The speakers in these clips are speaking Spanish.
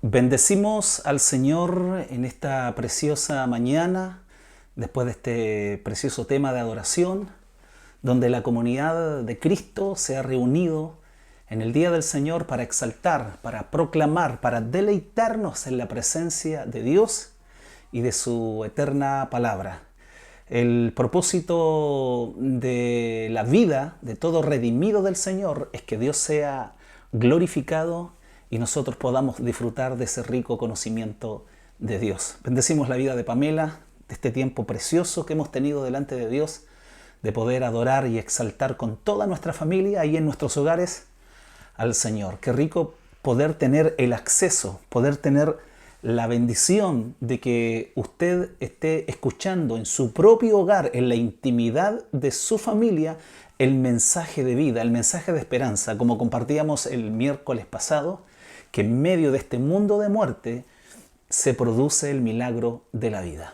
Bendecimos al Señor en esta preciosa mañana, después de este precioso tema de adoración, donde la comunidad de Cristo se ha reunido en el día del Señor para exaltar, para proclamar, para deleitarnos en la presencia de Dios y de su eterna palabra. El propósito de la vida de todo redimido del Señor es que Dios sea glorificado y nosotros podamos disfrutar de ese rico conocimiento de Dios. Bendecimos la vida de Pamela, de este tiempo precioso que hemos tenido delante de Dios, de poder adorar y exaltar con toda nuestra familia y en nuestros hogares al Señor. Qué rico poder tener el acceso, poder tener la bendición de que usted esté escuchando en su propio hogar, en la intimidad de su familia, el mensaje de vida, el mensaje de esperanza, como compartíamos el miércoles pasado, que en medio de este mundo de muerte se produce el milagro de la vida.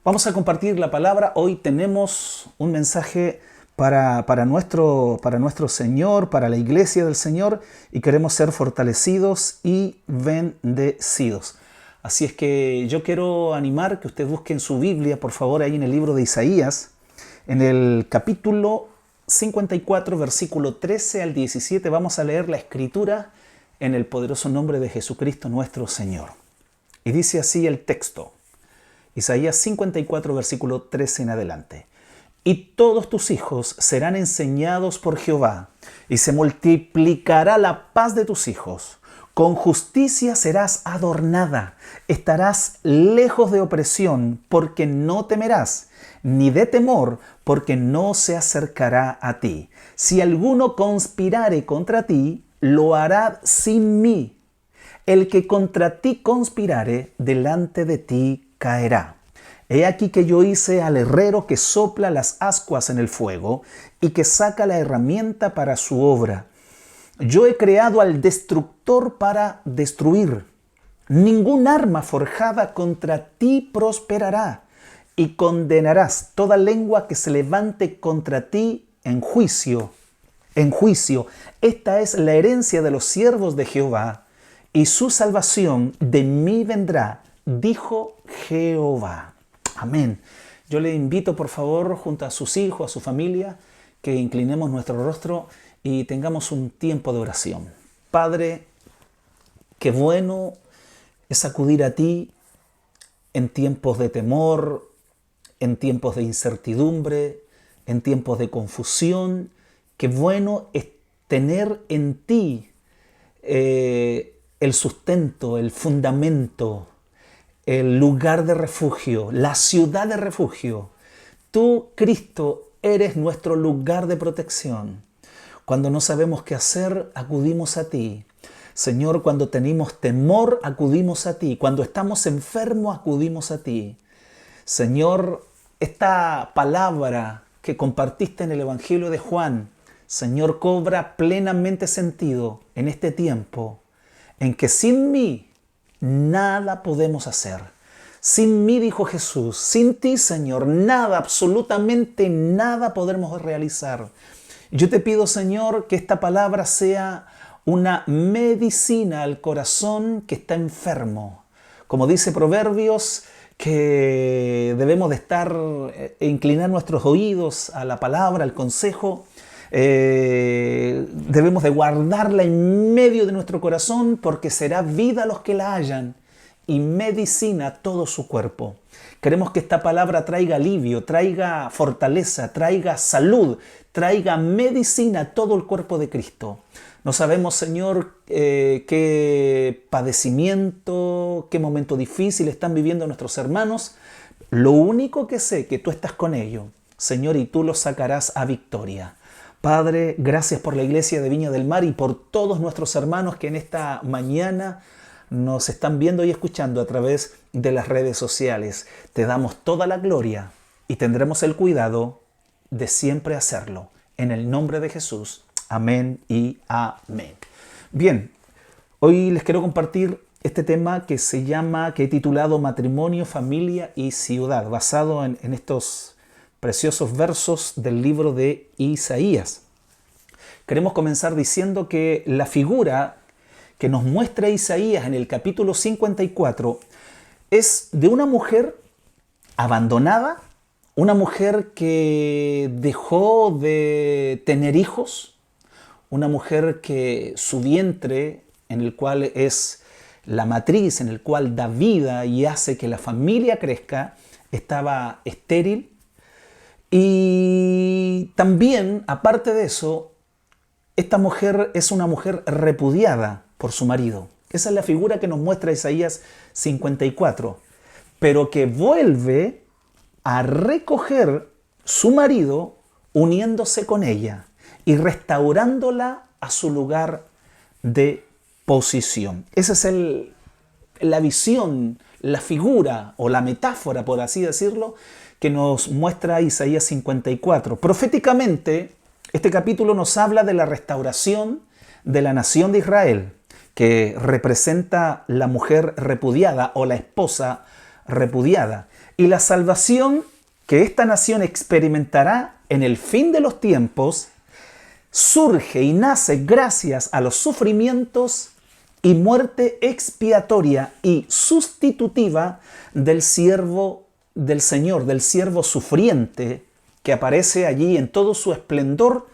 Vamos a compartir la palabra. Hoy tenemos un mensaje para nuestro Señor, para la iglesia del Señor, y queremos ser fortalecidos y bendecidos. Así es que yo quiero animar que usted busque en su Biblia, por favor, ahí en el libro de Isaías, en el capítulo 54, versículo 13 al 17, vamos a leer la Escritura en el poderoso nombre de Jesucristo nuestro Señor. Y dice así el texto, Isaías 54, versículo 13 en adelante. Y todos tus hijos serán enseñados por Jehová, y se multiplicará la paz de tus hijos. Con justicia serás adornada, estarás lejos de opresión, porque no temerás, ni de temor, porque no se acercará a ti. Si alguno conspirare contra ti, lo hará sin mí. El que contra ti conspirare, delante de ti caerá. He aquí que yo hice al herrero que sopla las ascuas en el fuego y que saca la herramienta para su obra. Yo he creado al destructor para destruir. Ningún arma forjada contra ti prosperará, y condenarás toda lengua que se levante contra ti en juicio. En juicio, esta es la herencia de los siervos de Jehová, y su salvación de mí vendrá, dijo Jehová. Amén. Yo le invito, por favor, junto a sus hijos, a su familia, que inclinemos nuestro rostro y tengamos un tiempo de oración. Padre, qué bueno es acudir a ti en tiempos de temor, en tiempos de incertidumbre, en tiempos de confusión. Qué bueno es tener en ti el sustento, el fundamento, el lugar de refugio, la ciudad de refugio. Tú, Cristo, eres nuestro lugar de protección. Cuando no sabemos qué hacer, acudimos a ti. Señor, cuando tenemos temor, acudimos a ti. Cuando estamos enfermos, acudimos a ti. Señor, esta palabra que compartiste en el Evangelio de Juan, Señor, cobra plenamente sentido en este tiempo en que sin mí nada podemos hacer. Sin mí, dijo Jesús, sin ti, Señor, nada, absolutamente nada podremos realizar. Yo te pido, Señor, que esta palabra sea una medicina al corazón que está enfermo. Como dice Proverbios, que debemos de inclinar nuestros oídos a la palabra, al consejo. Debemos de guardarla en medio de nuestro corazón, porque será vida a los que la hallan y medicina a todo su cuerpo. Queremos que esta palabra traiga alivio, traiga fortaleza, traiga salud, traiga medicina a todo el cuerpo de Cristo. No sabemos, Señor, qué padecimiento, qué momento difícil están viviendo nuestros hermanos. Lo único que sé es que tú estás con ellos, Señor, y tú los sacarás a victoria. Padre, gracias por la iglesia de Viña del Mar y por todos nuestros hermanos que en esta mañana nos están viendo y escuchando a través de las redes sociales. Te damos toda la gloria y tendremos el cuidado de siempre hacerlo. En el nombre de Jesús. Amén y amén. Bien, hoy les quiero compartir este tema que he titulado Matrimonio, Familia y Ciudad, basado en estos preciosos versos del libro de Isaías. Queremos comenzar diciendo que la figura que nos muestra Isaías en el capítulo 54 es de una mujer abandonada, una mujer que dejó de tener hijos, una mujer que su vientre, en el cual es la matriz, en el cual da vida y hace que la familia crezca, estaba estéril. Y también, aparte de eso, esta mujer es una mujer repudiada por su marido. Esa es la figura que nos muestra Isaías 54, pero que vuelve a recoger su marido uniéndose con ella y restaurándola a su lugar de posición. Esa es la visión, la figura o la metáfora, por así decirlo, que nos muestra Isaías 54. Proféticamente, este capítulo nos habla de la restauración de la nación de Israel, que representa la mujer repudiada o la esposa repudiada, y la salvación que esta nación experimentará en el fin de los tiempos surge y nace gracias a los sufrimientos y muerte expiatoria y sustitutiva del siervo del Señor, del siervo sufriente, que aparece allí en todo su esplendor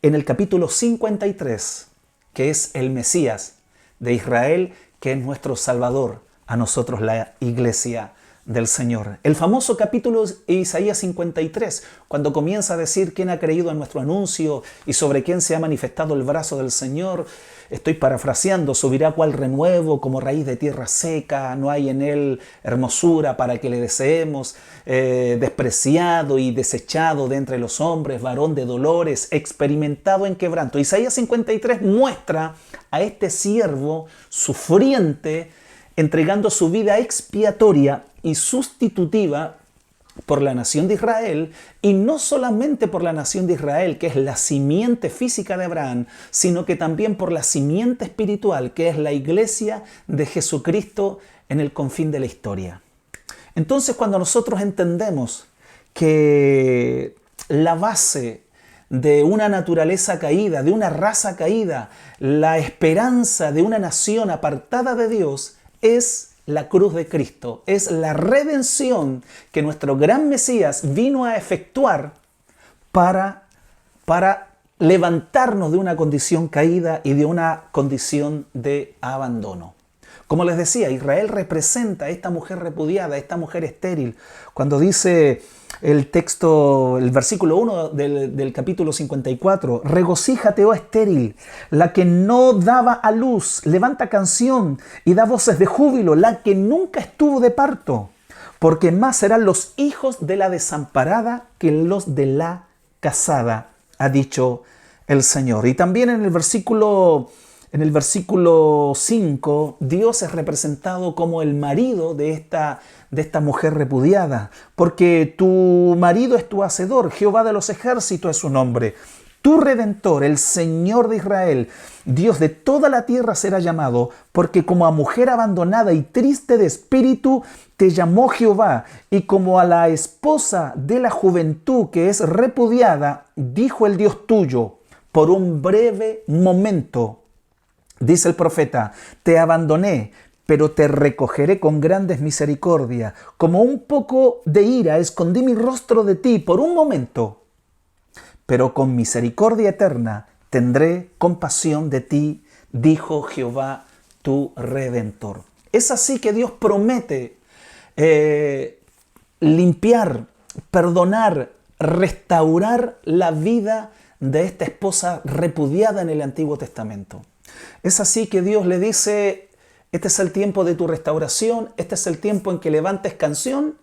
en el capítulo 53, que es el Mesías de Israel, que es nuestro Salvador, a nosotros la Iglesia del Señor. El famoso capítulo de Isaías 53, cuando comienza a decir quién ha creído en nuestro anuncio y sobre quién se ha manifestado el brazo del Señor. Estoy parafraseando: subirá cual renuevo como raíz de tierra seca, no hay en él hermosura para que le deseemos, despreciado y desechado de entre los hombres, varón de dolores, experimentado en quebranto. Isaías 53 muestra a este siervo sufriente entregando su vida expiatoria y sustitutiva por la nación de Israel, y no solamente por la nación de Israel, que es la simiente física de Abraham, sino que también por la simiente espiritual, que es la iglesia de Jesucristo en el confín de la historia. Entonces, cuando nosotros entendemos que la base de una naturaleza caída, de una raza caída, la esperanza de una nación apartada de Dios, es la cruz de Cristo, es la redención que nuestro gran Mesías vino a efectuar para levantarnos de una condición caída y de una condición de abandono. Como les decía, Israel representa a esta mujer repudiada, a esta mujer estéril. Cuando dice el texto, el versículo 1 del capítulo 54, regocíjate, oh estéril, la que no daba a luz, levanta canción y da voces de júbilo, la que nunca estuvo de parto, porque más serán los hijos de la desamparada que los de la casada, ha dicho el Señor. Y también en el versículo 5, Dios es representado como el marido de esta mujer repudiada, porque tu marido es tu hacedor, Jehová de los ejércitos es su nombre. Tu Redentor, el Señor de Israel, Dios de toda la tierra será llamado, porque como a mujer abandonada y triste de espíritu te llamó Jehová, y como a la esposa de la juventud que es repudiada, dijo el Dios tuyo, por un breve momento. Dice el profeta, te abandoné, pero te recogeré con grandes misericordia. Como un poco de ira, escondí mi rostro de ti por un momento, pero con misericordia eterna tendré compasión de ti, dijo Jehová tu Redentor. Es así que Dios promete limpiar, perdonar, restaurar la vida de esta esposa repudiada en el Antiguo Testamento. Es así que Dios le dice, este es el tiempo de tu restauración, este es el tiempo en que levantes canción,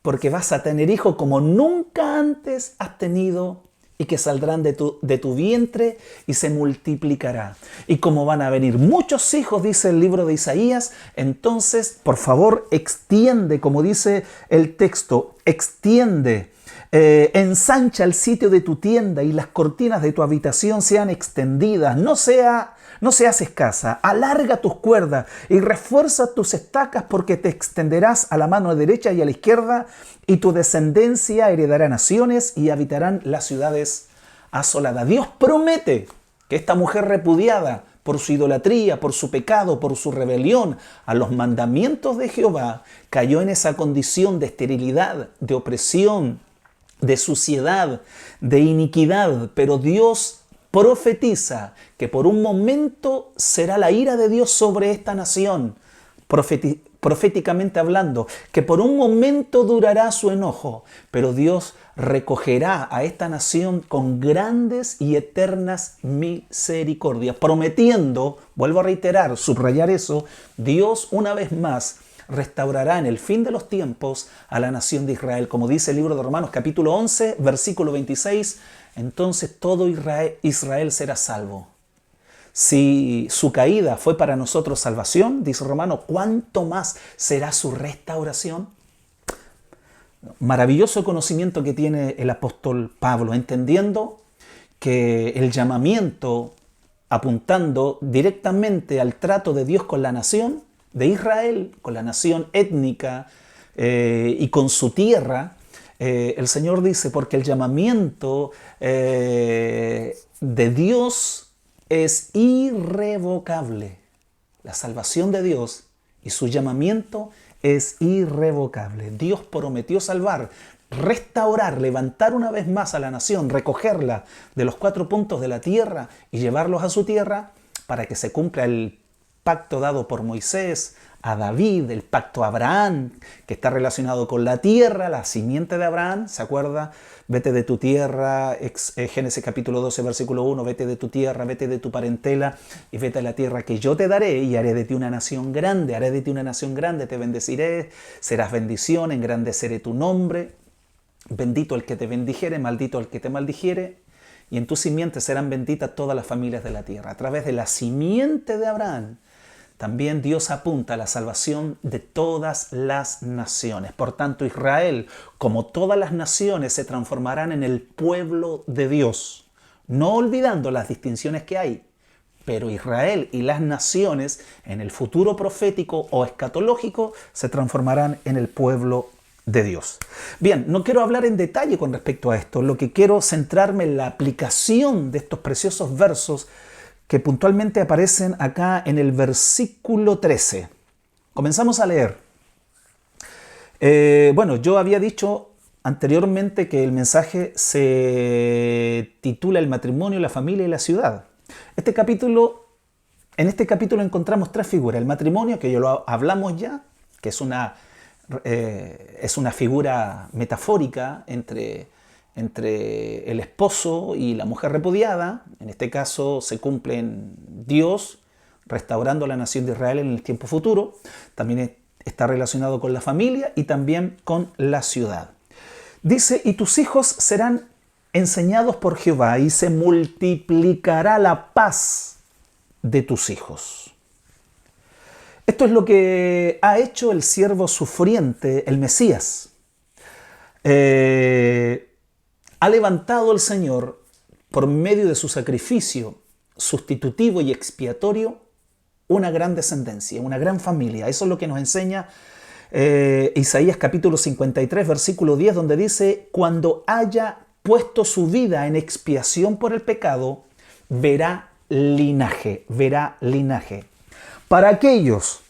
porque vas a tener hijos como nunca antes has tenido y que saldrán de tu vientre y se multiplicará. Y como van a venir muchos hijos, dice el libro de Isaías, entonces, por favor, extiende, como dice el texto, extiende. Ensancha el sitio de tu tienda y las cortinas de tu habitación sean extendidas, no seas escasa, alarga tus cuerdas y refuerza tus estacas, porque te extenderás a la mano derecha y a la izquierda, y tu descendencia heredará naciones y habitarán las ciudades asoladas. Dios promete que esta mujer repudiada por su idolatría, por su pecado, por su rebelión a los mandamientos de Jehová, cayó en esa condición de esterilidad, de opresión, de suciedad, de iniquidad. Pero Dios profetiza que por un momento será la ira de Dios sobre esta nación, proféticamente hablando, que por un momento durará su enojo, pero Dios recogerá a esta nación con grandes y eternas misericordias, prometiendo, vuelvo a reiterar, subrayar eso, Dios una vez más restaurará en el fin de los tiempos a la nación de Israel. Como dice el libro de Romanos capítulo 11, versículo 26, entonces todo Israel será salvo. Si su caída fue para nosotros salvación, dice Romano, ¿cuánto más será su restauración? Maravilloso conocimiento que tiene el apóstol Pablo, entendiendo que el llamamiento, apuntando directamente al trato de Dios con la nación de Israel, con la nación étnica y con su tierra, el Señor dice, porque el llamamiento de Dios es irrevocable. La salvación de Dios y su llamamiento es irrevocable. Dios prometió salvar, restaurar, levantar una vez más a la nación, recogerla de los 4 puntos de la tierra y llevarlos a su tierra para que se cumpla el pacto dado por Moisés a David, el pacto a Abraham, que está relacionado con la tierra, la simiente de Abraham, ¿se acuerda? Vete de tu tierra, Génesis capítulo 12, versículo 1, vete de tu tierra, vete de tu parentela y vete a la tierra que yo te daré y haré de ti una nación grande, haré de ti una nación grande, te bendeciré, serás bendición, engrandeceré tu nombre, bendito el que te bendijere, maldito el que te maldijere, y en tu simiente serán benditas todas las familias de la tierra. A través de la simiente de Abraham, también Dios apunta a la salvación de todas las naciones. Por tanto, Israel, como todas las naciones, se transformarán en el pueblo de Dios, no olvidando las distinciones que hay. Pero Israel y las naciones, en el futuro profético o escatológico, se transformarán en el pueblo de Dios. Bien, no quiero hablar en detalle con respecto a esto. Lo que quiero centrarme en la aplicación de estos preciosos versos que puntualmente aparecen acá en el versículo 13. Comenzamos a leer. Bueno, yo había dicho anteriormente que el mensaje se titula El matrimonio, la familia y la ciudad. En este capítulo encontramos 3 figuras. El matrimonio, que ya lo hablamos ya, que es una figura metafórica entre el esposo y la mujer repudiada. En este caso se cumple en Dios restaurando a la nación de Israel en el tiempo futuro. También está relacionado con la familia y también con la ciudad. Dice, y tus hijos serán enseñados por Jehová y se multiplicará la paz de tus hijos. Esto es lo que ha hecho el siervo sufriente, el Mesías. Ha levantado el Señor, por medio de su sacrificio sustitutivo y expiatorio, una gran descendencia, una gran familia. Eso es lo que nos enseña Isaías capítulo 53, versículo 10, donde dice, cuando haya puesto su vida en expiación por el pecado, verá linaje. Para aquellos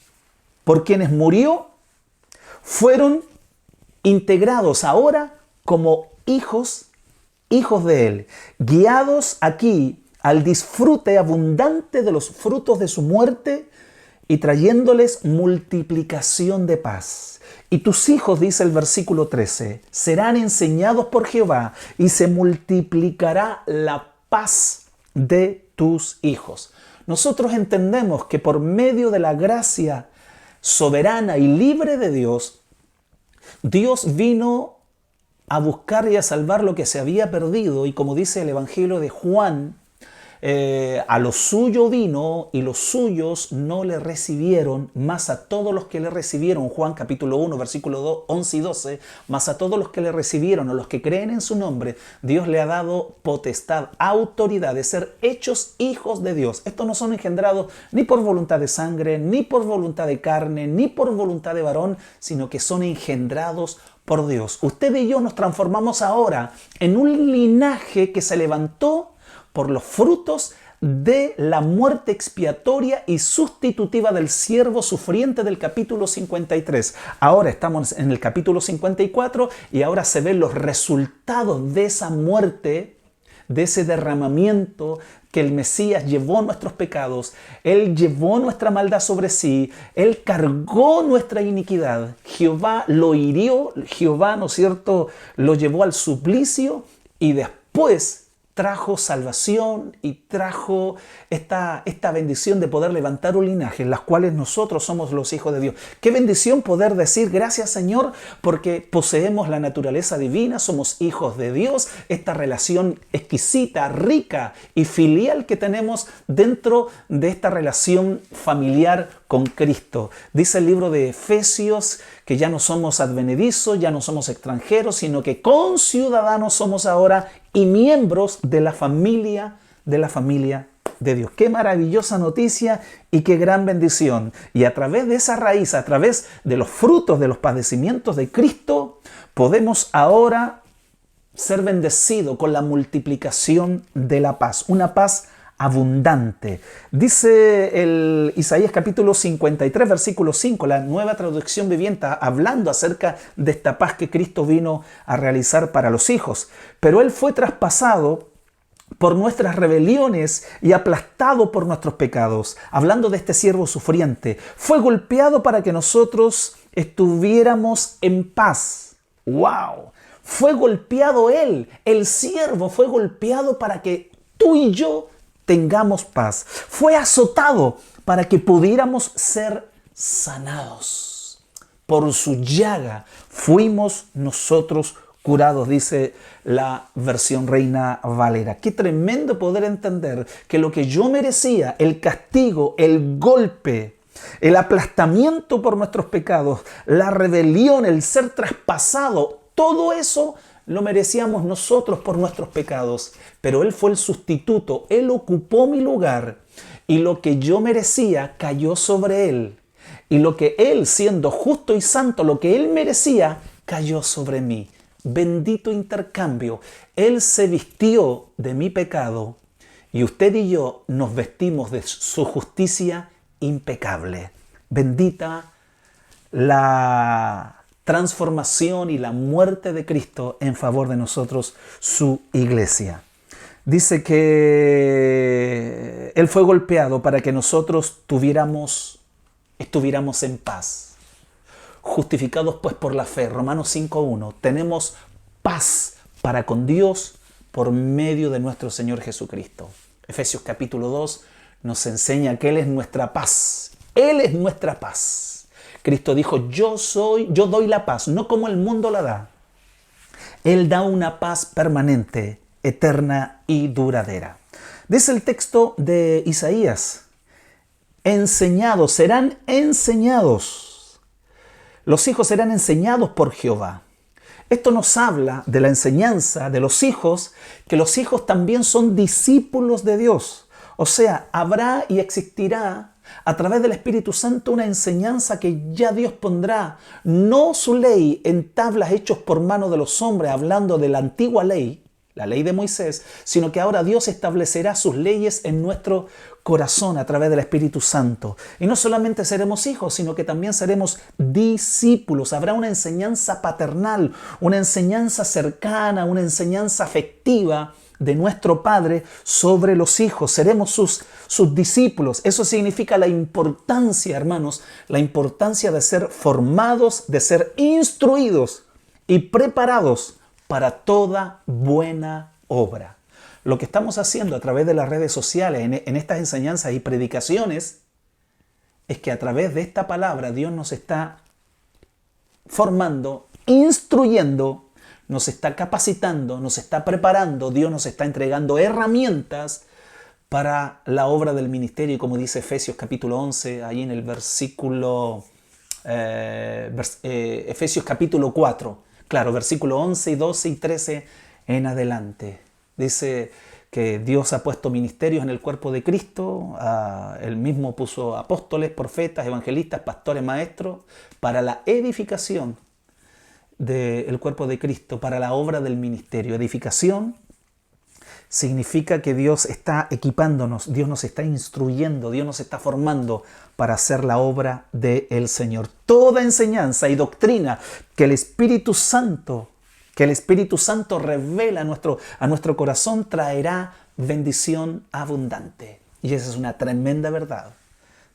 por quienes murió, fueron integrados ahora como hijos de Él, guiados aquí al disfrute abundante de los frutos de su muerte y trayéndoles multiplicación de paz. Y tus hijos, dice el versículo 13, serán enseñados por Jehová y se multiplicará la paz de tus hijos. Nosotros entendemos que por medio de la gracia soberana y libre de Dios, Dios vino a buscar y a salvar lo que se había perdido, y como dice el Evangelio de Juan, a lo suyo vino y los suyos no le recibieron, mas a todos los que le recibieron, Juan capítulo 1, versículo 11 y 12, mas a todos los que le recibieron o los que creen en su nombre, Dios le ha dado potestad, autoridad de ser hechos hijos de Dios. Estos no son engendrados ni por voluntad de sangre, ni por voluntad de carne, ni por voluntad de varón, sino que son engendrados por Dios. Usted y yo nos transformamos ahora en un linaje que se levantó por los frutos de la muerte expiatoria y sustitutiva del siervo sufriente del capítulo 53. Ahora estamos en el capítulo 54 y ahora se ven los resultados de esa muerte, de ese derramamiento que el Mesías llevó nuestros pecados. Él llevó nuestra maldad sobre sí. Él cargó nuestra iniquidad. Jehová lo hirió. Jehová, ¿no es cierto?, lo llevó al suplicio y después trajo salvación y trajo esta bendición de poder levantar un linaje en las cuales nosotros somos los hijos de Dios. Qué bendición poder decir gracias, Señor, porque poseemos la naturaleza divina, somos hijos de Dios. Esta relación exquisita, rica y filial que tenemos dentro de esta relación familiar con Cristo. Dice el libro de Efesios que ya no somos advenedizos, ya no somos extranjeros, sino que conciudadanos somos ahora y miembros de la familia de Dios. Qué maravillosa noticia y qué gran bendición. Y a través de esa raíz, a través de los frutos de los padecimientos de Cristo, podemos ahora ser bendecidos con la multiplicación de la paz. Una paz abundante. Dice el Isaías capítulo 53, versículo 5, la Nueva Traducción Viviente, hablando acerca de esta paz que Cristo vino a realizar para los hijos. Pero Él fue traspasado por nuestras rebeliones y aplastado por nuestros pecados. Hablando de este siervo sufriente, fue golpeado para que nosotros estuviéramos en paz. ¡Wow! Fue golpeado Él, el siervo fue golpeado para que tú y yo tengamos paz. Fue azotado para que pudiéramos ser sanados. Por su llaga fuimos nosotros curados, dice la versión Reina Valera. Qué tremendo poder entender que lo que yo merecía, el castigo, el golpe, el aplastamiento por nuestros pecados, la rebelión, el ser traspasado, todo eso lo merecíamos nosotros por nuestros pecados, pero Él fue el sustituto. Él ocupó mi lugar y lo que yo merecía cayó sobre Él. Y lo que Él, siendo justo y santo, lo que Él merecía, cayó sobre mí. Bendito intercambio. Él se vistió de mi pecado y usted y yo nos vestimos de su justicia impecable. Bendita la transformación y la muerte de Cristo en favor de nosotros, su iglesia. Dice que Él fue golpeado para que nosotros estuviéramos en paz. Justificados pues por la fe, Romanos 5:1, tenemos paz para con Dios por medio de nuestro Señor Jesucristo. Efesios capítulo 2 nos enseña que Él es nuestra paz. Él es nuestra paz. Cristo dijo, yo doy la paz, no como el mundo la da. Él da una paz permanente, eterna y duradera. Dice el texto de Isaías, serán enseñados. Los hijos serán enseñados por Jehová. Esto nos habla de la enseñanza de los hijos, que los hijos también son discípulos de Dios. O sea, habrá y existirá a través del Espíritu Santo una enseñanza que ya Dios pondrá, no su ley en tablas hechos por mano de los hombres, hablando de la antigua ley, la ley de Moisés, sino que ahora Dios establecerá sus leyes en nuestro corazón a través del Espíritu Santo. Y no solamente seremos hijos, sino que también seremos discípulos. Habrá una enseñanza paternal, una enseñanza cercana, una enseñanza afectiva de nuestro Padre sobre los hijos. Seremos sus discípulos. Eso significa la importancia, hermanos, la importancia de ser formados, de ser instruidos y preparados para toda buena obra. Lo que estamos haciendo a través de las redes sociales, en estas enseñanzas y predicaciones, es que a través de esta palabra Dios nos está formando, instruyendo, nos está capacitando, nos está preparando, Dios nos está entregando herramientas para la obra del ministerio. Y como dice Efesios capítulo 11, ahí en el versículo, Efesios capítulo 4, claro, versículo 11 y 12 y 13 en adelante. Dice que Dios ha puesto ministerios en el cuerpo de Cristo, Él mismo puso apóstoles, profetas, evangelistas, pastores, maestros, para la edificación del cuerpo de Cristo, para la obra del ministerio. Edificación significa que Dios está equipándonos, Dios nos está instruyendo, Dios nos está formando para hacer la obra del Señor. Toda enseñanza y doctrina que el Espíritu Santo revela a nuestro corazón traerá bendición abundante. Y esa es una tremenda verdad.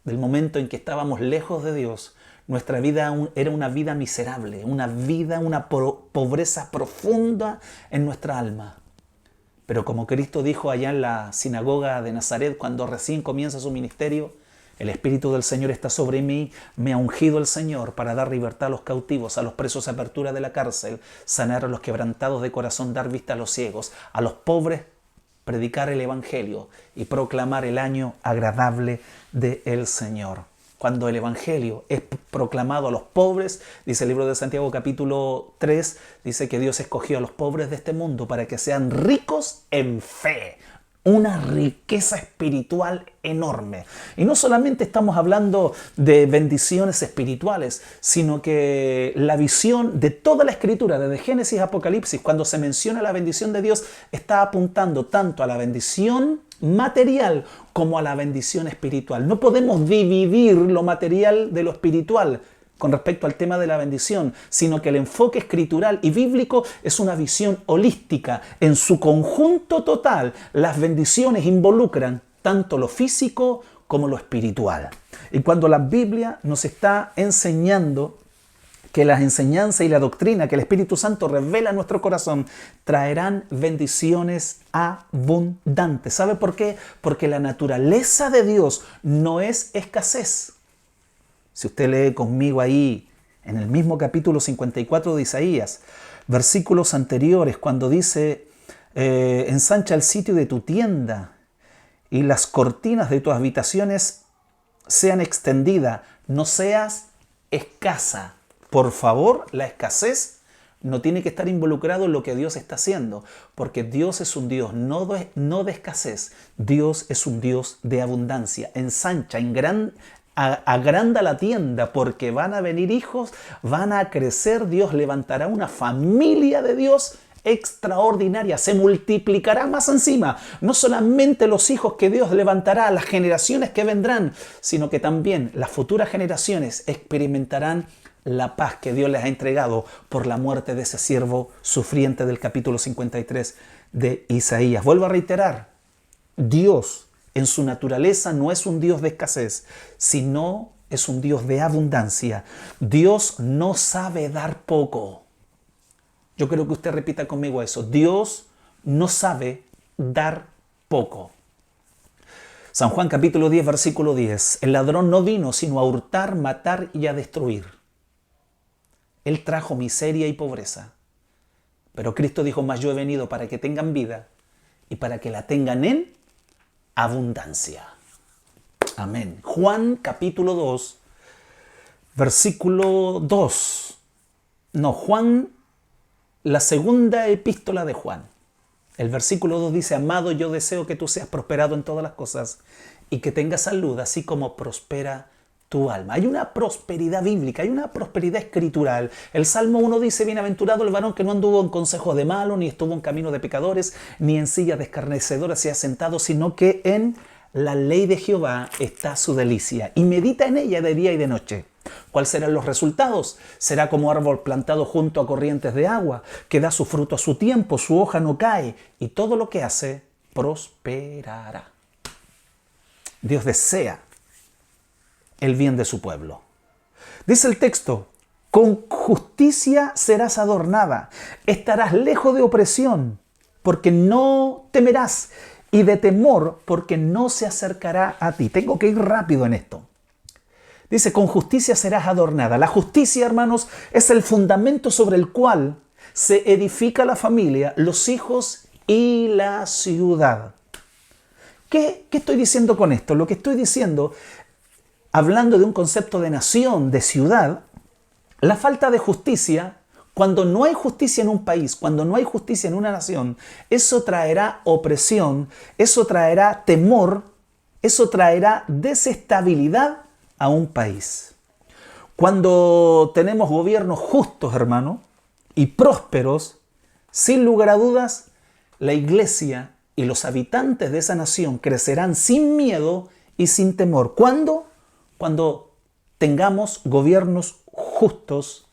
Del momento en que estábamos lejos de Dios, nuestra vida era una vida miserable, una pobreza profunda en nuestra alma. Pero como Cristo dijo allá en la sinagoga de Nazaret, cuando recién comienza su ministerio, el Espíritu del Señor está sobre mí, me ha ungido el Señor para dar libertad a los cautivos, a los presos apertura de la cárcel, sanar a los quebrantados de corazón, dar vista a los ciegos, a los pobres predicar el Evangelio y proclamar el año agradable del Señor. Cuando el Evangelio es proclamado a los pobres, dice el libro de Santiago capítulo 3, dice que Dios escogió a los pobres de este mundo para que sean ricos en fe. Una riqueza espiritual enorme. Y no solamente estamos hablando de bendiciones espirituales, sino que la visión de toda la Escritura, desde Génesis a Apocalipsis, cuando se menciona la bendición de Dios, está apuntando tanto a la bendición material como a la bendición espiritual. No podemos dividir lo material de lo espiritual con respecto al tema de la bendición, sino que el enfoque escritural y bíblico es una visión holística. En su conjunto total, las bendiciones involucran tanto lo físico como lo espiritual. Y cuando la Biblia nos está enseñando que las enseñanzas y la doctrina que el Espíritu Santo revela en nuestro corazón traerán bendiciones abundantes. ¿Sabe por qué? Porque la naturaleza de Dios no es escasez. Si usted lee conmigo ahí, en el mismo capítulo 54 de Isaías, versículos anteriores, cuando dice, ensancha el sitio de tu tienda y las cortinas de tus habitaciones sean extendidas, no seas escasa. Por favor, la escasez no tiene que estar involucrado en lo que Dios está haciendo, porque Dios es un Dios no de escasez, Dios es un Dios de abundancia. Ensancha, agranda la tienda, porque van a venir hijos, van a crecer, Dios levantará una familia de Dios extraordinaria, se multiplicará más encima. No solamente los hijos que Dios levantará, las generaciones que vendrán, sino que también las futuras generaciones experimentarán la paz que Dios les ha entregado por la muerte de ese siervo sufriente del capítulo 53 de Isaías. Vuelvo a reiterar, Dios en su naturaleza no es un Dios de escasez, sino es un Dios de abundancia. Dios no sabe dar poco. Yo creo que usted repita conmigo eso. Dios no sabe dar poco. San Juan capítulo 10, versículo 10. El ladrón no vino sino a hurtar, matar y a destruir. Él trajo miseria y pobreza. Pero Cristo dijo, mas yo he venido para que tengan vida y para que la tengan en abundancia. Amén. Juan capítulo 2, versículo 2. No, Juan, la segunda epístola de Juan. El versículo 2 dice, amado, yo deseo que tú seas prosperado en todas las cosas y que tengas salud, así como prospera tu alma. Hay una prosperidad bíblica, hay una prosperidad escritural. El Salmo 1 dice, bienaventurado el varón que no anduvo en consejos de malos, ni estuvo en camino de pecadores, ni en sillas de escarnecedores se ha sentado, sino que en la ley de Jehová está su delicia, y medita en ella de día y de noche. ¿Cuáles serán los resultados? Será como árbol plantado junto a corrientes de agua, que da su fruto a su tiempo, su hoja no cae, y todo lo que hace prosperará. Dios desea el bien de su pueblo. Dice el texto, con justicia serás adornada, estarás lejos de opresión, porque no temerás, y de temor, porque no se acercará a ti. Tengo que ir rápido en esto. Dice, con justicia serás adornada. La justicia, hermanos, es el fundamento sobre el cual se edifica la familia, los hijos y la ciudad. ¿Qué estoy diciendo con esto? Lo que estoy diciendo, hablando de un concepto de nación, de ciudad, la falta de justicia, cuando no hay justicia en un país, cuando no hay justicia en una nación, eso traerá opresión, eso traerá temor, eso traerá desestabilidad a un país. Cuando tenemos gobiernos justos, hermano, y prósperos, sin lugar a dudas, la iglesia y los habitantes de esa nación crecerán sin miedo y sin temor. ¿Cuándo? Cuando tengamos gobiernos justos,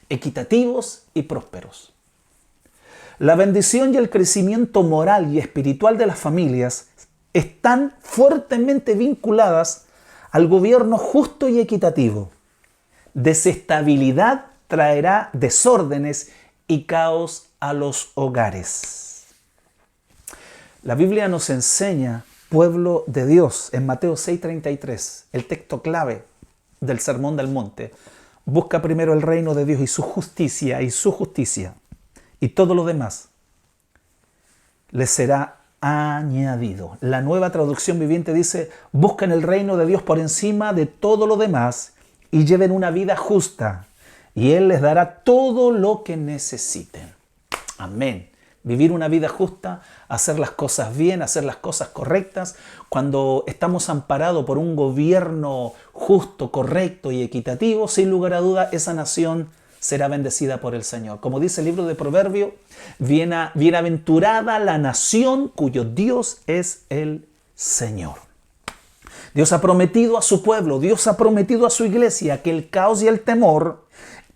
equitativos y prósperos. La bendición y el crecimiento moral y espiritual de las familias están fuertemente vinculadas al gobierno justo y equitativo. Desestabilidad traerá desórdenes y caos a los hogares. La Biblia nos enseña, pueblo de Dios, en Mateo 6:33, el texto clave del Sermón del Monte: busca primero el reino de Dios y su justicia, y todo lo demás les será añadido. La Nueva Traducción Viviente dice: busquen el reino de Dios por encima de todo lo demás y lleven una vida justa, y Él les dará todo lo que necesiten. Amén. Vivir una vida justa, hacer las cosas bien, hacer las cosas correctas. Cuando estamos amparados por un gobierno justo, correcto y equitativo, sin lugar a duda, esa nación será bendecida por el Señor. Como dice el libro de Proverbios, bienaventurada la nación cuyo Dios es el Señor. Dios ha prometido a su pueblo, Dios ha prometido a su iglesia que el caos y el temor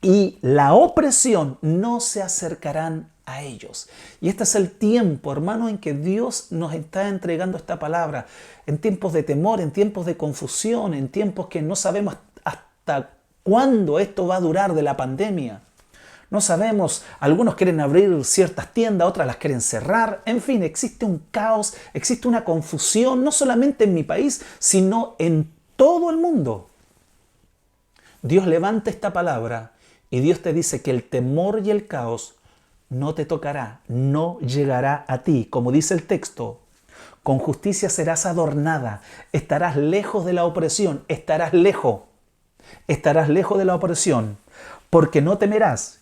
y la opresión no se acercarán a ellos. Y este es el tiempo, hermano, en que Dios nos está entregando esta palabra. En tiempos de temor, en tiempos de confusión, en tiempos que no sabemos hasta cuándo esto va a durar de la pandemia. No sabemos, algunos quieren abrir ciertas tiendas, otras las quieren cerrar. En fin, existe un caos, existe una confusión, no solamente en mi país, sino en todo el mundo. Dios levanta esta palabra y Dios te dice que el temor y el caos no te tocará, no llegará a ti. Como dice el texto, con justicia serás adornada, estarás lejos de la opresión, estarás lejos de la opresión, porque no temerás,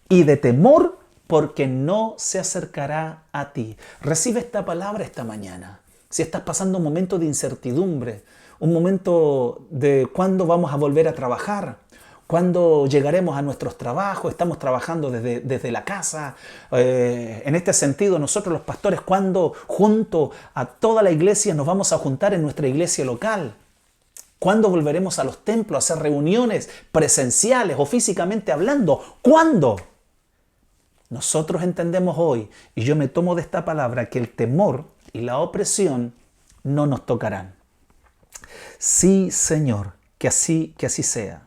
y de temor, porque no se acercará a ti. Recibe esta palabra esta mañana. Si estás pasando un momento de incertidumbre, un momento de cuándo vamos a volver a trabajar, cuándo llegaremos a nuestros trabajos, estamos trabajando desde la casa. En este sentido, nosotros los pastores, cuándo junto a toda la iglesia nos vamos a juntar en nuestra iglesia local. ¿Cuándo volveremos a los templos a hacer reuniones presenciales o físicamente hablando? ¿Cuándo? Nosotros entendemos hoy, y yo me tomo de esta palabra, que el temor y la opresión no nos tocarán. Sí, Señor, que así sea.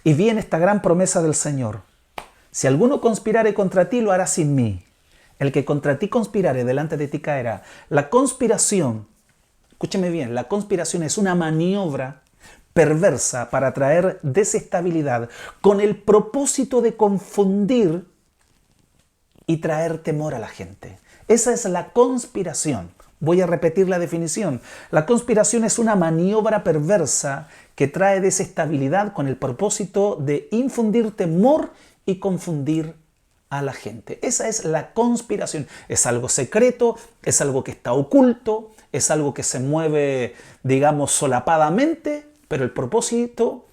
Y viene esta gran promesa del Señor: si alguno conspirare contra ti, lo hará sin mí. El que contra ti conspirare, delante de ti caerá. La conspiración, escúcheme bien, la conspiración es una maniobra perversa para traer desestabilidad con el propósito de confundir y traer temor a la gente. Esa es la conspiración. Voy a repetir la definición. La conspiración es una maniobra perversa que trae desestabilidad con el propósito de infundir temor y confundir a la gente. Esa es la conspiración. Es algo secreto, es algo que está oculto, es algo que se mueve, digamos, solapadamente, pero el propósito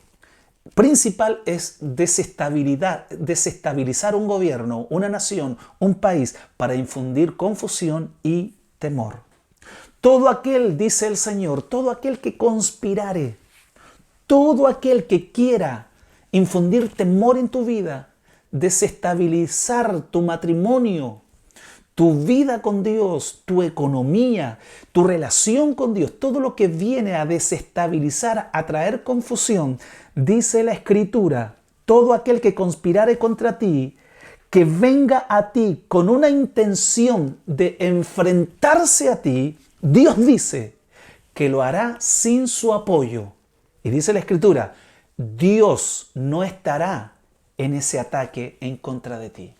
principal es desestabilizar un gobierno, una nación, un país, para infundir confusión y temor. Todo aquel, dice el Señor, todo aquel que conspirare, todo aquel que quiera infundir temor en tu vida, desestabilizar tu matrimonio, tu vida con Dios, tu economía, tu relación con Dios, todo lo que viene a desestabilizar, a traer confusión, dice la Escritura: todo aquel que conspirare contra ti, que venga a ti con una intención de enfrentarse a ti, Dios dice que lo hará sin su apoyo. Y dice la Escritura: Dios no estará en ese ataque en contra de ti.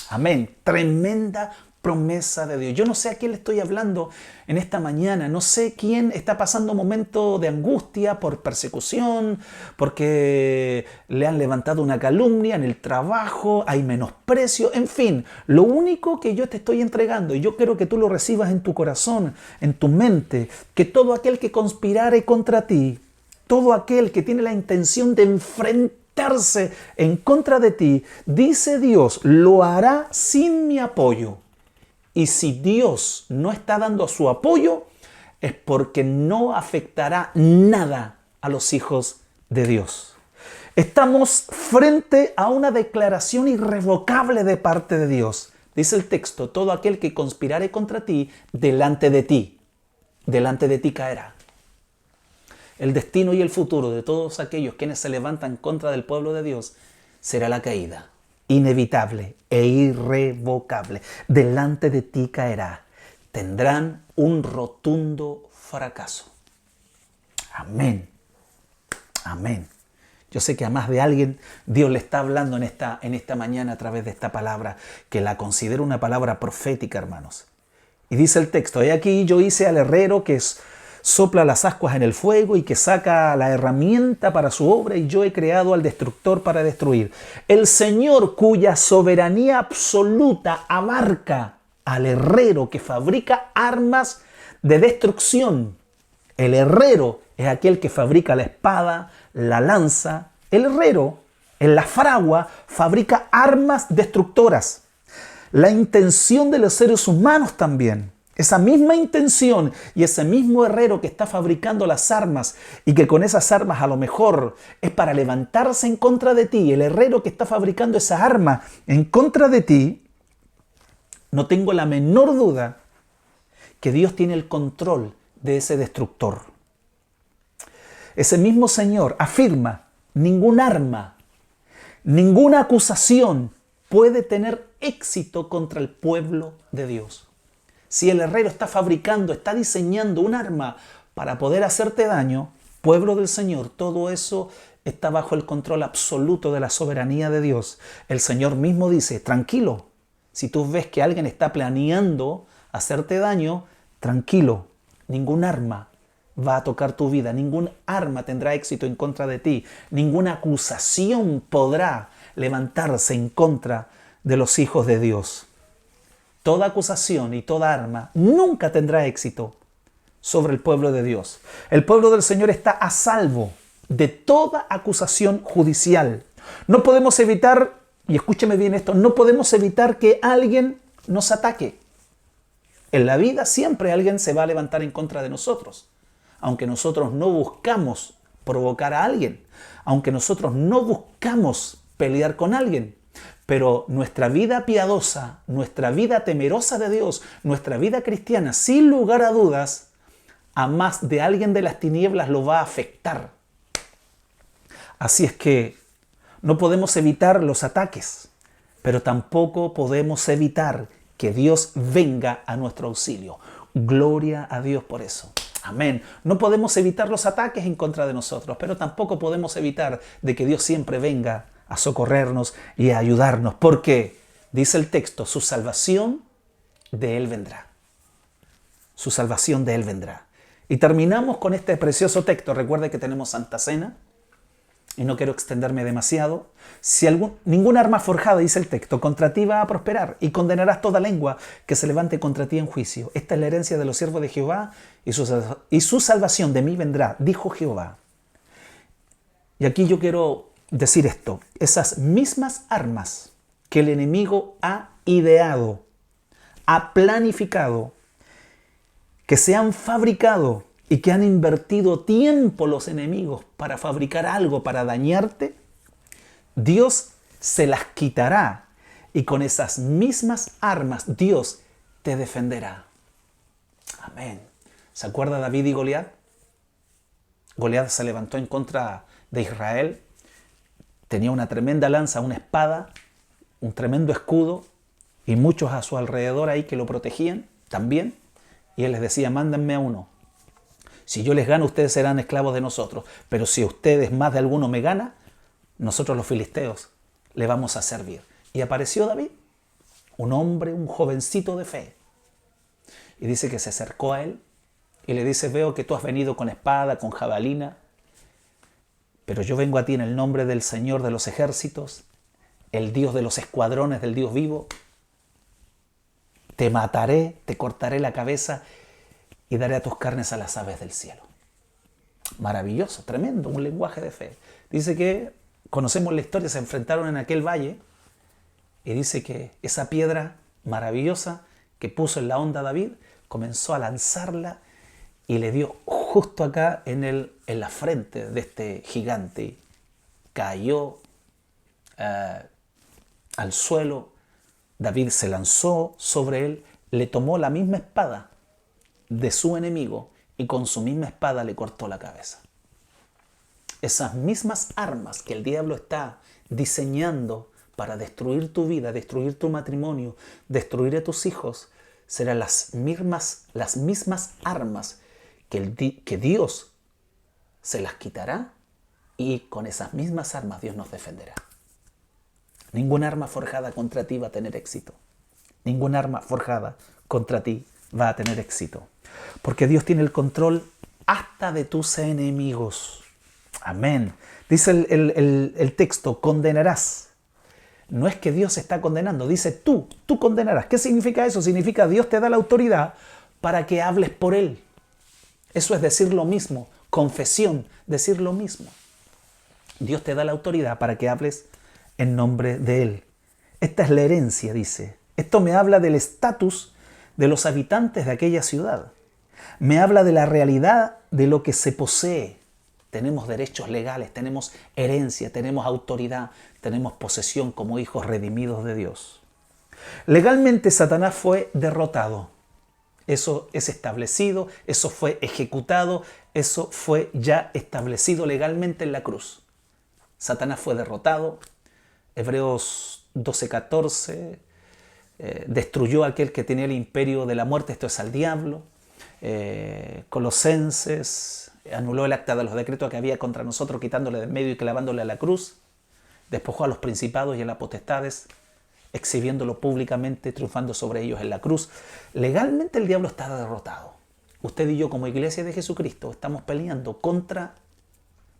Amén. Tremenda promesa de Dios. Yo no sé a quién le estoy hablando en esta mañana. No sé quién está pasando un momento de angustia por persecución, porque le han levantado una calumnia en el trabajo, hay menosprecio, en fin. Lo único que yo te estoy entregando, y yo quiero que tú lo recibas en tu corazón, en tu mente, que todo aquel que conspirare contra ti, todo aquel que tiene la intención de enfrentarse en contra de ti, dice Dios, lo hará sin mi apoyo. Y si Dios no está dando su apoyo, es porque no afectará nada a los hijos de Dios. Estamos frente a una declaración irrevocable de parte de Dios. Dice el texto, todo aquel que conspirare contra ti, delante de ti caerá. El destino y el futuro de todos aquellos quienes se levantan contra del pueblo de Dios será la caída, inevitable e irrevocable. Delante de ti caerá. Tendrán un rotundo fracaso. Amén. Amén. Yo sé que a más de alguien Dios le está hablando en esta mañana a través de esta palabra, que la considero una palabra profética, hermanos. Y dice el texto, he aquí yo hice al herrero que sopla las ascuas en el fuego y que saca la herramienta para su obra, y yo he creado al destructor para destruir. El Señor, cuya soberanía absoluta abarca al herrero que fabrica armas de destrucción. El herrero es aquel que fabrica la espada, la lanza. El herrero, en la fragua, fabrica armas destructoras. La intención de los seres humanos también. Esa misma intención y ese mismo herrero que está fabricando las armas y que con esas armas a lo mejor es para levantarse en contra de ti, el herrero que está fabricando esa arma en contra de ti, no tengo la menor duda que Dios tiene el control de ese destructor. Ese mismo Señor afirma, ningún arma, ninguna acusación puede tener éxito contra el pueblo de Dios. Si el herrero está fabricando, está diseñando un arma para poder hacerte daño, pueblo del Señor, todo eso está bajo el control absoluto de la soberanía de Dios. El Señor mismo dice, tranquilo, si tú ves que alguien está planeando hacerte daño, tranquilo, ningún arma va a tocar tu vida, ningún arma tendrá éxito en contra de ti, ninguna acusación podrá levantarse en contra de los hijos de Dios. Toda acusación y toda arma nunca tendrá éxito sobre el pueblo de Dios. El pueblo del Señor está a salvo de toda acusación judicial. No podemos evitar, y escúcheme bien esto, no podemos evitar que alguien nos ataque. En la vida siempre alguien se va a levantar en contra de nosotros. Aunque nosotros no buscamos provocar a alguien, aunque nosotros no buscamos pelear con alguien, pero nuestra vida piadosa, nuestra vida temerosa de Dios, nuestra vida cristiana, sin lugar a dudas, a más de alguien de las tinieblas lo va a afectar. Así es que no podemos evitar los ataques, pero tampoco podemos evitar que Dios venga a nuestro auxilio. Gloria a Dios por eso. Amén. No podemos evitar los ataques en contra de nosotros, pero tampoco podemos evitar de que Dios siempre venga a socorrernos y a ayudarnos, porque, dice el texto, su salvación de Él vendrá. Su salvación de Él vendrá. Y terminamos con este precioso texto. Recuerde que tenemos Santa Cena y no quiero extenderme demasiado. Si ningún arma forjada, dice el texto, contra ti va a prosperar, y condenarás toda lengua que se levante contra ti en juicio. Esta es la herencia de los siervos de Jehová, y su salvación de mí vendrá, dijo Jehová. Y aquí yo quiero decir esto: esas mismas armas que el enemigo ha ideado, ha planificado, que se han fabricado y que han invertido tiempo los enemigos para fabricar algo para dañarte, Dios se las quitará, y con esas mismas armas Dios te defenderá. Amén. ¿Se acuerda David y Goliat? Goliat se levantó en contra de Israel. Tenía una tremenda lanza, una espada, un tremendo escudo, y muchos a su alrededor ahí que lo protegían también. Y él les decía, mándenme a uno. Si yo les gano, ustedes serán esclavos de nosotros. Pero si ustedes, más de alguno, me gana, nosotros los filisteos le vamos a servir. Y apareció David, un hombre, un jovencito de fe. Y dice que se acercó a él y le dice, veo que tú has venido con espada, con jabalina, pero yo vengo a ti en el nombre del Señor de los ejércitos, el Dios de los escuadrones, del Dios vivo. Te mataré, te cortaré la cabeza y daré a tus carnes a las aves del cielo. Maravilloso, tremendo, un lenguaje de fe. Dice que, conocemos la historia, se enfrentaron en aquel valle, y dice que esa piedra maravillosa que puso en la onda David, comenzó a lanzarla y le dio justo acá en la frente de este gigante. Cayó al suelo, David se lanzó sobre él, le tomó la misma espada de su enemigo y con su misma espada le cortó la cabeza. Esas mismas armas que el diablo está diseñando para destruir tu vida, destruir tu matrimonio, destruir a tus hijos, serán las mismas armas que Dios se las quitará y con esas mismas armas Dios nos defenderá. Ninguna arma forjada contra ti va a tener éxito. Ninguna arma forjada contra ti va a tener éxito. Porque Dios tiene el control hasta de tus enemigos. Amén. Dice el texto, condenarás. No es que Dios está condenando, dice tú condenarás. ¿Qué significa eso? Significa Dios te da la autoridad para que hables por Él. Eso es decir lo mismo, confesión, decir lo mismo. Dios te da la autoridad para que hables en nombre de Él. Esta es la herencia, dice. Esto me habla del estatus de los habitantes de aquella ciudad. Me habla de la realidad de lo que se posee. Tenemos derechos legales, tenemos herencia, tenemos autoridad, tenemos posesión como hijos redimidos de Dios. Legalmente Satanás fue derrotado. Eso es establecido, eso fue ejecutado, eso fue ya establecido legalmente en la cruz. Satanás fue derrotado. Hebreos 12:14 destruyó a aquel que tenía el imperio de la muerte, esto es al diablo. Colosenses anuló el acta de los decretos que había contra nosotros, quitándole de en medio y clavándole a la cruz. Despojó a los principados y a las potestades, exhibiéndolo públicamente, triunfando sobre ellos en la cruz. Legalmente el diablo está derrotado. Usted y yo como iglesia de Jesucristo estamos peleando contra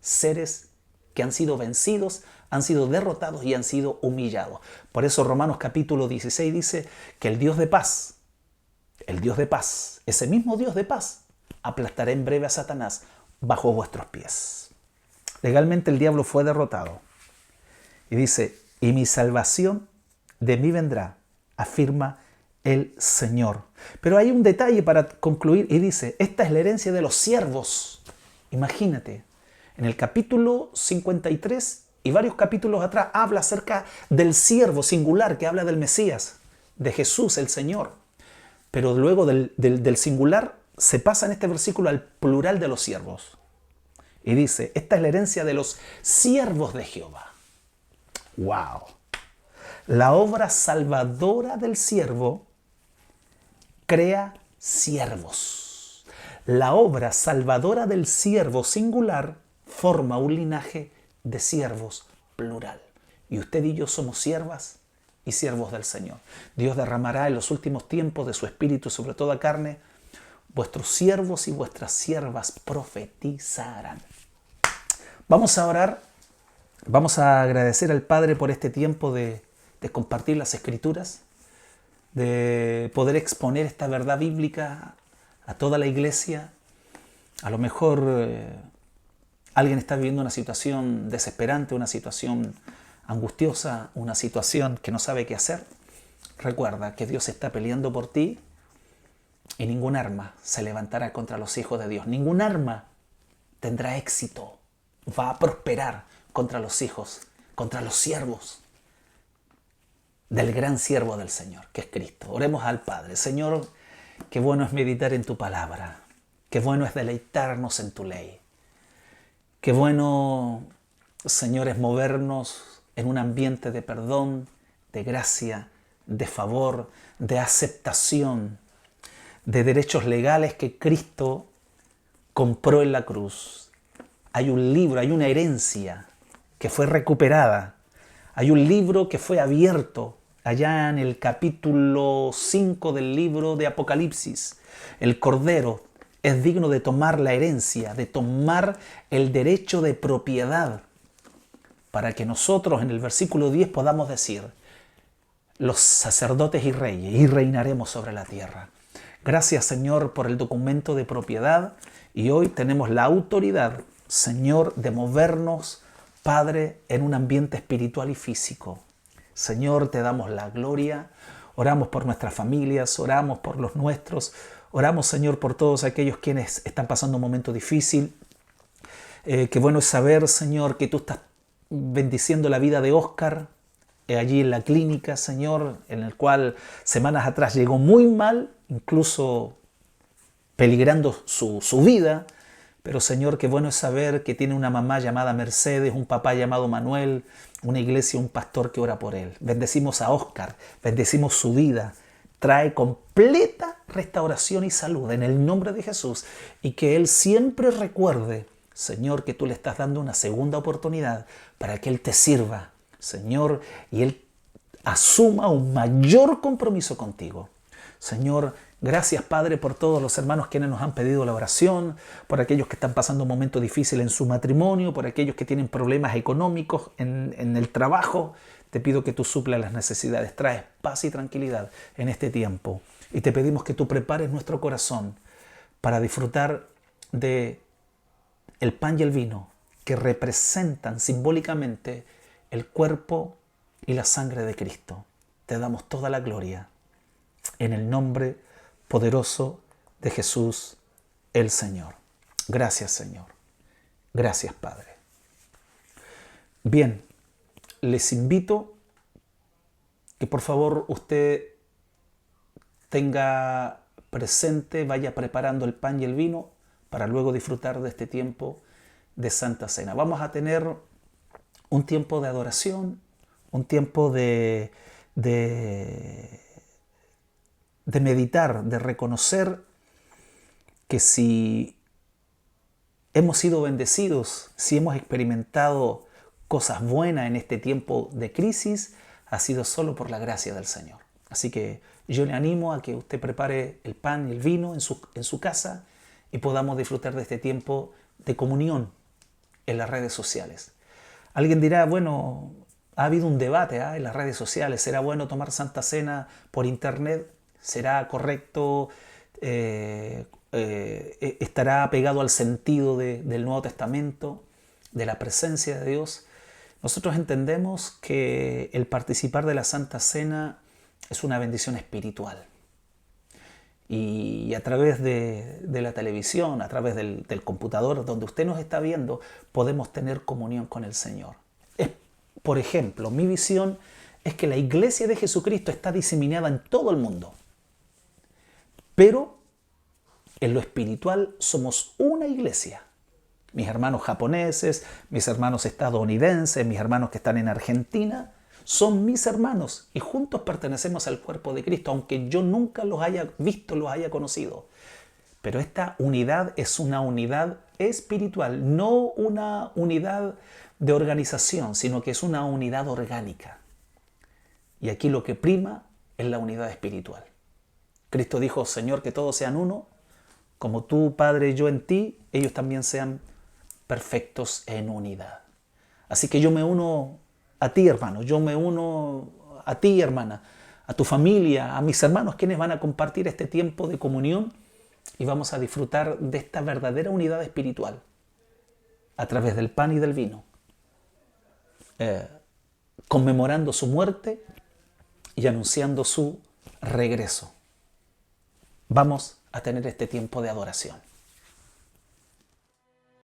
seres que han sido vencidos, han sido derrotados y han sido humillados. Por eso Romanos capítulo 16 dice que el Dios de paz, ese mismo Dios de paz, aplastará en breve a Satanás bajo vuestros pies. Legalmente el diablo fue derrotado. Y dice, y mi salvación de mí vendrá, afirma el Señor. Pero hay un detalle para concluir y dice, esta es la herencia de los siervos. Imagínate, en el capítulo 53 y varios capítulos atrás habla acerca del siervo singular que habla del Mesías, de Jesús el Señor. Pero luego del singular se pasa en este versículo al plural de los siervos. Y dice, esta es la herencia de los siervos de Jehová. ¡Wow! La obra salvadora del siervo crea siervos. La obra salvadora del siervo singular forma un linaje de siervos plural. Y usted y yo somos siervas y siervos del Señor. Dios derramará en los últimos tiempos de su Espíritu sobre toda carne. Vuestros siervos y vuestras siervas profetizarán. Vamos a orar. Vamos a agradecer al Padre por este tiempo de compartir las Escrituras, de poder exponer esta verdad bíblica a toda la iglesia. A lo mejor alguien está viviendo una situación desesperante, una situación angustiosa, una situación que no sabe qué hacer. Recuerda que Dios está peleando por ti y ningún arma se levantará contra los hijos de Dios. Ningún arma tendrá éxito, va a prosperar contra los hijos, contra los siervos del gran siervo del Señor, que es Cristo. Oremos al Padre. Señor, qué bueno es meditar en tu palabra, qué bueno es deleitarnos en tu ley, qué bueno, Señor, es movernos en un ambiente de perdón, de gracia, de favor, de aceptación, de derechos legales que Cristo compró en la cruz. Hay un libro, hay una herencia que fue recuperada. Hay un libro que fue abierto allá en el capítulo 5 del libro de Apocalipsis. El Cordero es digno de tomar la herencia, de tomar el derecho de propiedad, para que nosotros en el versículo 10 podamos decir, los sacerdotes y reyes, y reinaremos sobre la tierra. Gracias, Señor, por el documento de propiedad, y hoy tenemos la autoridad, Señor, de movernos, Padre, en un ambiente espiritual y físico. Señor, te damos la gloria. Oramos por nuestras familias, oramos por los nuestros, oramos, Señor, por todos aquellos quienes están pasando un momento difícil. Qué bueno es saber, Señor, que tú estás bendiciendo la vida de Oscar, allí en la clínica, Señor, en el cual semanas atrás llegó muy mal, incluso peligrando su vida. Pero, Señor, qué bueno es saber que tiene una mamá llamada Mercedes, un papá llamado Manuel, una iglesia, un pastor que ora por él. Bendecimos a Oscar, bendecimos su vida. Trae completa restauración y salud en el nombre de Jesús, y que él siempre recuerde, Señor, que tú le estás dando una segunda oportunidad para que él te sirva, Señor, y él asuma un mayor compromiso contigo. Señor, gracias, Padre, por todos los hermanos quienes nos han pedido la oración, por aquellos que están pasando un momento difícil en su matrimonio, por aquellos que tienen problemas económicos en el trabajo. Te pido que tú suplas las necesidades, traes paz y tranquilidad en este tiempo. Y te pedimos que tú prepares nuestro corazón para disfrutar de el pan y el vino, que representan simbólicamente el cuerpo y la sangre de Cristo. Te damos toda la gloria en el nombre poderoso de Jesús el Señor. Gracias, Señor. Gracias, Padre. Bien, les invito que por favor usted tenga presente, vaya preparando el pan y el vino para luego disfrutar de este tiempo de Santa Cena. Vamos a tener un tiempo de adoración, un tiempo de meditar, de reconocer que si hemos sido bendecidos, si hemos experimentado cosas buenas en este tiempo de crisis, ha sido solo por la gracia del Señor. Así que yo le animo a que usted prepare el pan y el vino en su casa y podamos disfrutar de este tiempo de comunión en las redes sociales. Alguien dirá, bueno, ha habido un debate en las redes sociales, ¿será bueno tomar Santa Cena por internet? ¿Será correcto? ¿Estará pegado al sentido del Nuevo Testamento, de la presencia de Dios? Nosotros entendemos que el participar de la Santa Cena es una bendición espiritual. Y a través de la televisión, a través del computador, donde usted nos está viendo, podemos tener comunión con el Señor. Por ejemplo, mi visión es que la iglesia de Jesucristo está diseminada en todo el mundo. Pero en lo espiritual somos una iglesia. Mis hermanos japoneses, mis hermanos estadounidenses, mis hermanos que están en Argentina, son mis hermanos y juntos pertenecemos al cuerpo de Cristo, aunque yo nunca los haya visto, los haya conocido. Pero esta unidad es una unidad espiritual, no una unidad de organización, sino que es una unidad orgánica. Y aquí lo que prima es la unidad espiritual. Cristo dijo, Señor, que todos sean uno, como tú, Padre, y yo en ti, ellos también sean perfectos en unidad. Así que yo me uno a ti, hermano, yo me uno a ti, hermana, a tu familia, a mis hermanos quienes van a compartir este tiempo de comunión y vamos a disfrutar de esta verdadera unidad espiritual a través del pan y del vino, conmemorando su muerte y anunciando su regreso. Vamos a tener este tiempo de adoración.